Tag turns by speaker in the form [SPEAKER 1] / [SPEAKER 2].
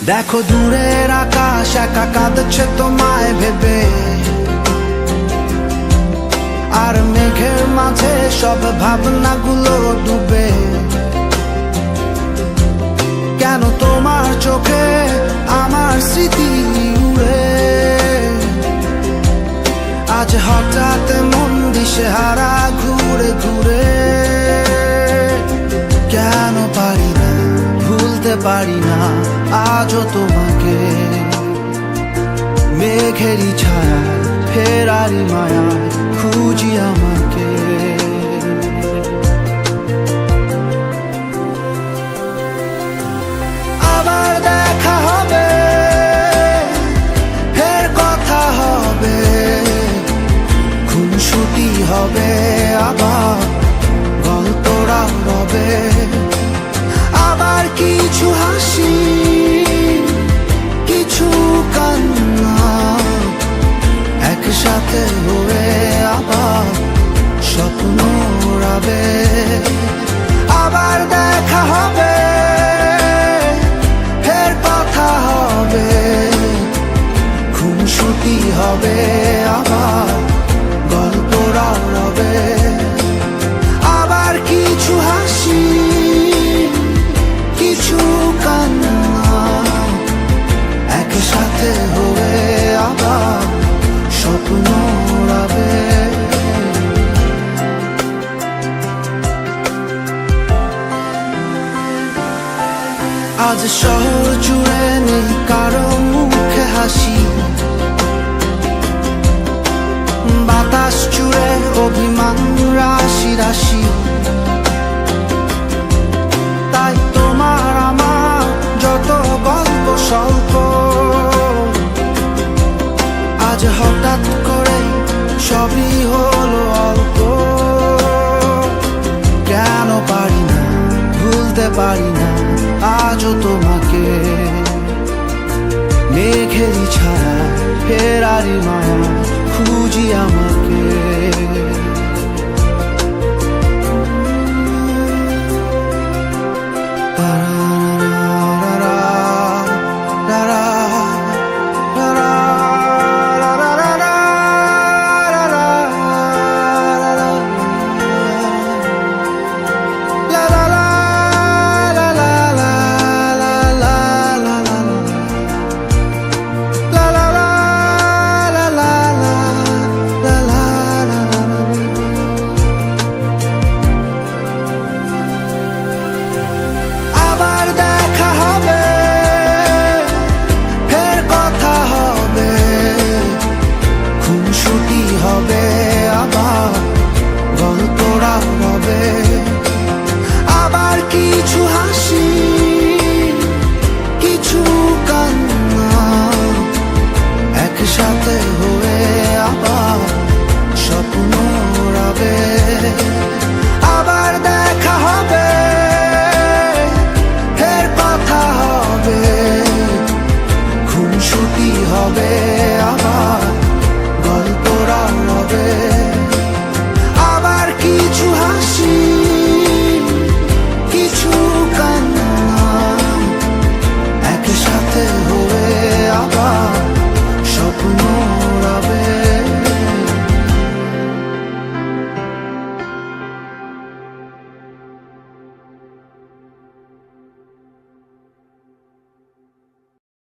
[SPEAKER 1] দেখো দূরের আকাশ একা কাঁদছে তোমায় ভেবে, আর মেঘের মাঝে সব ভাবনাগুলো ডুবে। কেন তোমার চোখে আমার স্মৃতি উড়ে, আজ হঠাৎ মন দিশেহারা ঘুরে ঘুরে। কেন পারি না ভুলতে পারি না আজও তোমাকে, মেঘেরই ছায়া ফেরারি মায়া খুঁজি আমাকে। আবার দেখা হবে, ফের কথা হবে, খুনসুটি হবে, আবার গল্পরা হবে। আবার কিছু হাসি কিছু কান্না একসাথে হয়ে আবার স্বপ্ন উড়াবে। আবার দেখা হবে, ফের কথা হবে, খুনসুটি হবে, আবার গল্পরা হবে। আবার কিছু হাসি কিছু কান্না একসাথে হয়ে আবার স্বপ্ন উড়াবে। আজ শহর জুড়ে নেই কারো মুখে হাসি, বাতাস জুড়ে অভিমান রাশি রাশি। তাই তোমার আমার যত গল্প স্বল্প, আজ হঠাৎ করে সবই হলো অল্প। কেন পারি না ভুলতে পারি না আজও তোমাকে, মেঘেরই ছায়া ফেরারি মায়া খুঁজি আমাকে।